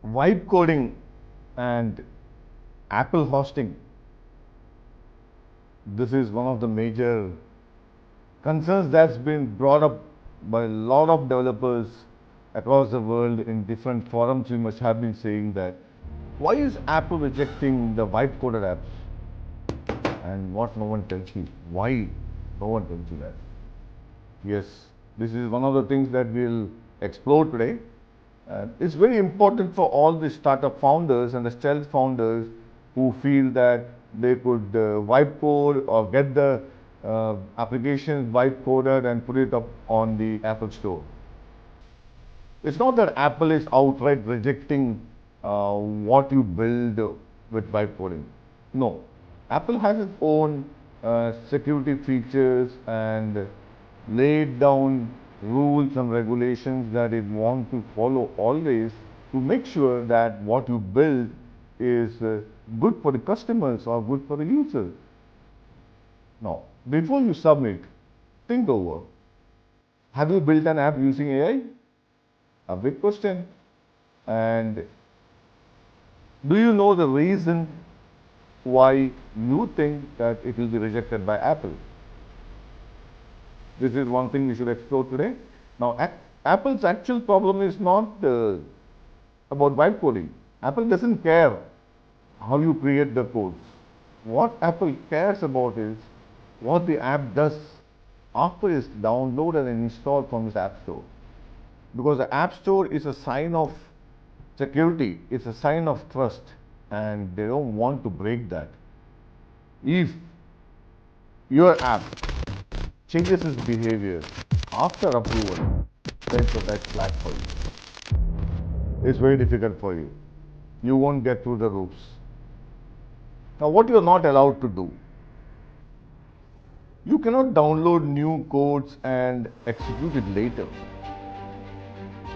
Vibe coding and Apple hosting. This is one of the major concerns that's been brought up by a lot of developers across the world in different forums. You must have been saying that why is Apple rejecting the vibe coded apps? And what no one tells you. Why no one tells you that? Yes, this is one of the things that we'll explore today. It's very important for all the startup founders and the stealth founders who feel that they could vibe code or get the applications vibe coded and put it up on the Apple Store. It's not that Apple is outright rejecting what you build with vibe coding. No, Apple has its own security features and laid down rules and regulations that it wants to follow always to make sure that what you build is good for the customers or good for the users. Now, before you submit, think over. Have you built an app using AI? A big question. And do you know the reason why you think that it will be rejected by Apple? This is one thing we should explore today. Now, Apple's actual problem is not about vibe coding. Apple doesn't care how you create the codes. What Apple cares about is what the app does after it's downloaded and installed from its App Store. Because the App Store is a sign of security, it's a sign of trust, and they don't want to break that. If your app changes its behavior after approval, then it's a red flag for you. It's very difficult for you. You won't get through the roofs. Now, what you're not allowed to do, you cannot download new codes and execute it later.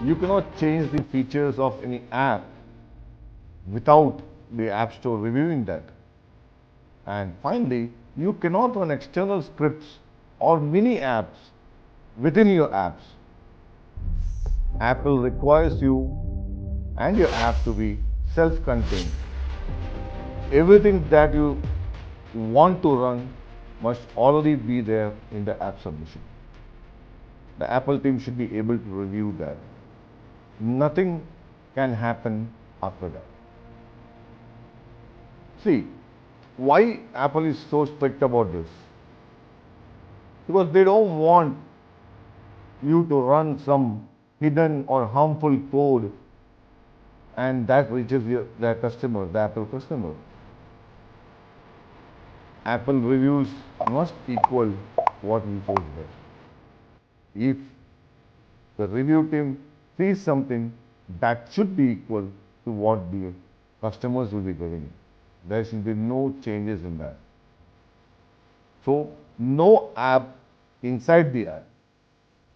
You cannot change the features of any app without the App Store reviewing that. And finally, you cannot run external scripts or mini apps within your apps. Apple requires you and your app to be self-contained. Everything that you want to run must already be there in the app submission. The Apple team should be able to review that. Nothing can happen after that. See, why Apple is so strict about this? Because they don't want you to run some hidden or harmful code and that reaches their customer, the Apple customer. Apple reviews must equal what we post there. If the review team sees something, that should be equal to what the customers will be getting. There should be no changes in that. So, no app inside the app,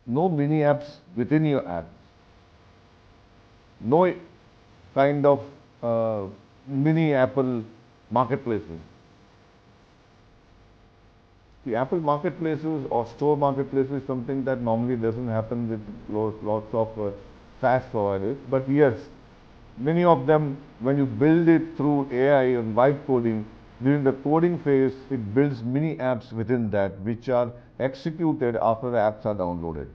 no mini apps within your app, no kind of mini Apple marketplaces. The Apple marketplaces or store marketplaces is something that normally doesn't happen with lots of SaaS providers. But yes, many of them, when you build it through AI and vibe coding, during the coding phase, it builds mini apps within that, which are executed after the apps are downloaded.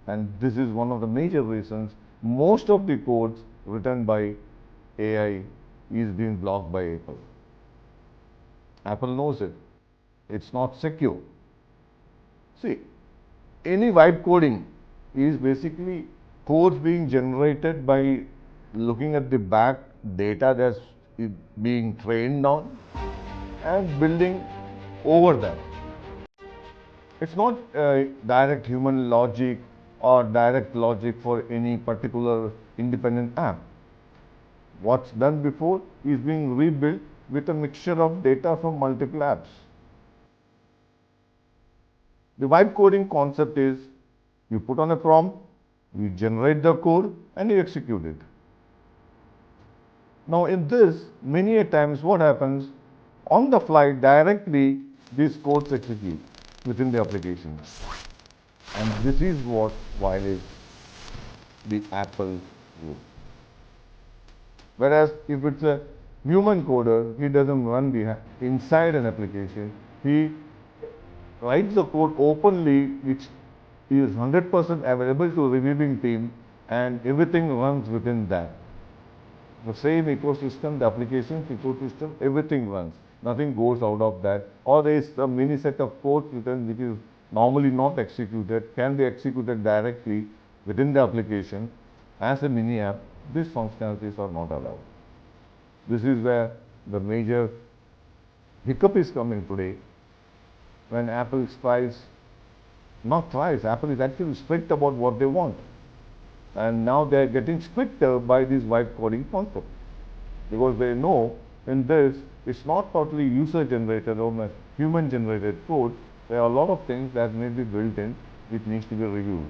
And this is one of the major reasons most of the codes written by AI is being blocked by Apple. Apple knows it. It's not secure. See, any vibe coding is basically code being generated by looking at the back data that's being trained on and building over that. It's not direct human logic or direct logic for any particular independent app. What's done before is being rebuilt with a mixture of data from multiple apps. The vibe coding concept is you put on a prompt, you generate the code, and you execute it. Now, in this, many a times what happens on the fly directly these codes execute within the application. And this is what violates the Apple rule. Whereas if it's a human coder, he doesn't run inside an application. He writes the code openly, which is 100% available to reviewing team, and everything runs within that. The same ecosystem, the applications ecosystem, everything runs. Nothing goes out of that. Or there is a mini set of code written which is normally not executed, can be executed directly within the application as a mini app. These functionalities are not allowed. This is where the major hiccup is coming today when Apple Apple is actually strict about what they want. And now they are getting stricter by this vibe coding concept. Because they know in this, it's not totally user generated or human generated code. There are a lot of things that may be built in which needs to be reviewed.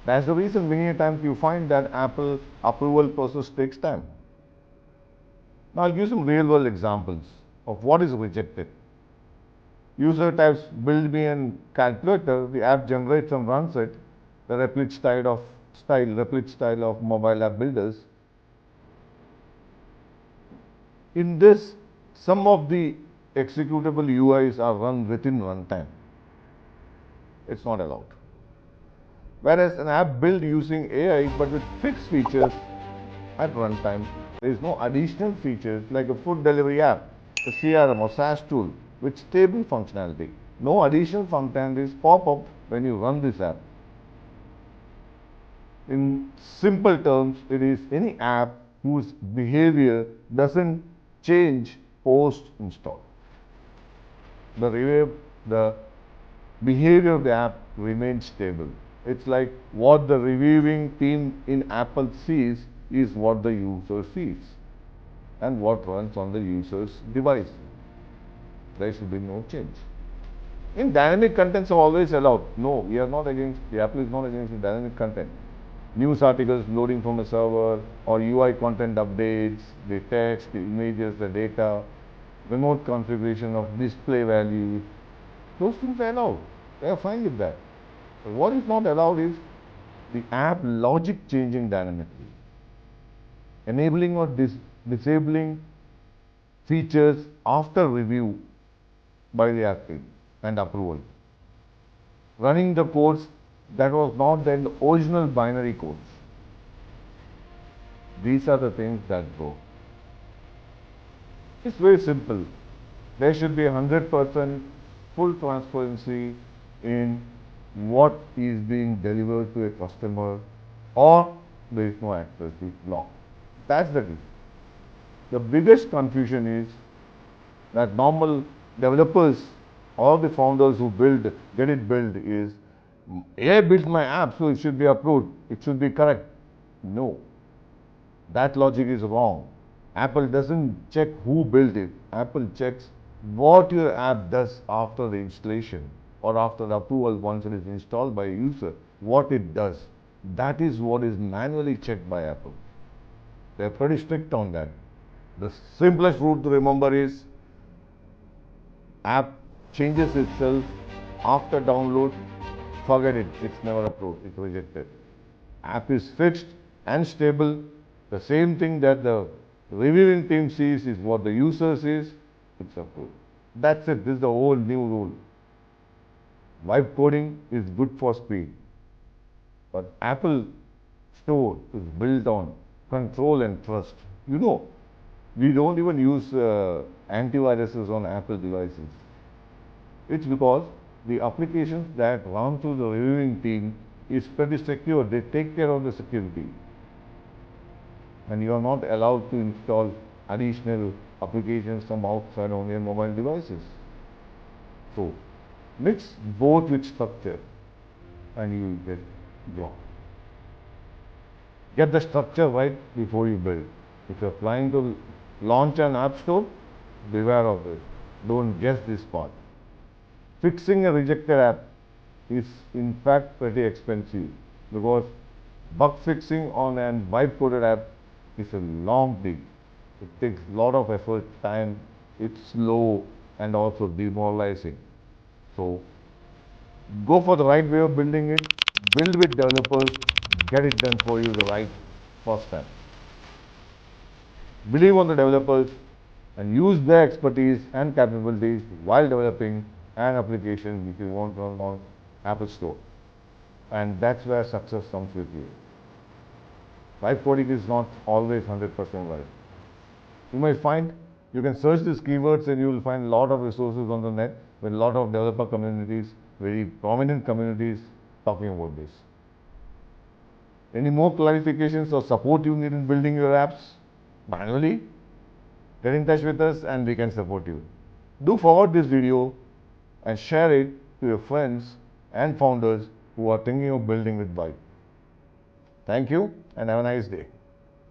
That's the reason many times you find that Apple approval process takes time. Now I'll give some real world examples of what is rejected. User types build me a calculator, the app generates and runs it, the replicate style of mobile app builders. In this, some of the executable UIs are run within runtime. It's not allowed. Whereas an app built using AI but with fixed features at runtime, there is no additional features like a food delivery app, a CRM or SaaS tool with stable functionality. No additional functionalities pop up when you run this app. In simple terms, it is any app whose behavior doesn't change post install. The behavior of the app remains stable. It's like what the reviewing team in Apple sees is what the user sees and what runs on the user's device. There should be no change. In dynamic contents are always allowed. No, we are not against, the Apple is not against the dynamic content. News articles loading from a server or UI content updates, the text, the images, the data, remote configuration of display value, those things are allowed. They are fine with that. But what is not allowed is the app logic changing dynamically, enabling or disabling features after review by the app team and approval. Running the codes that was not then the original binary codes. These are the things that go. It's very simple. There should be 100% full transparency in what is being delivered to a customer, or there is no access is blocked. That's the key. The biggest confusion is that normal developers or the founders who get it built is AI built my app, so it should be approved. It should be correct. No, that logic is wrong. Apple doesn't check who built it. Apple checks what your app does after the installation or after the approval once it is installed by a user, what it does. That is what is manually checked by Apple. They're pretty strict on that. The simplest rule to remember is app changes itself after download, forget it, it's never approved, it's rejected. App is fixed and stable. The same thing that the reviewing team sees is what the user sees, it's approved. That's it, this is the whole new rule. Vibe coding is good for speed, but Apple Store is built on control and trust. You know, we don't even use antiviruses on Apple devices. It's because the applications that run through the reviewing team is pretty secure. They take care of the security. And you are not allowed to install additional applications from outside on your mobile devices. So, mix both with structure and you will get blocked. Get the structure right before you build. If you're planning to launch an app store, beware of it. Don't guess this part. Fixing a rejected app is in fact pretty expensive because bug fixing on an vibe coded app is a long thing. It takes a lot of effort, time, it's slow and also demoralizing. So go for the right way of building it, build with developers, get it done for you the right first time. Believe on the developers and use their expertise and capabilities while developing an application which you want to run on Apple Store. And that's where success comes with you. Live coding is not always 100% right. You might find you can search these keywords and you will find a lot of resources on the net with a lot of developer communities, very prominent communities talking about this. Any more clarifications or support you need in building your apps manually? Get in touch with us and we can support you. Do forward this video and share it to your friends and founders who are thinking of building with Byte. Thank you and have a nice day.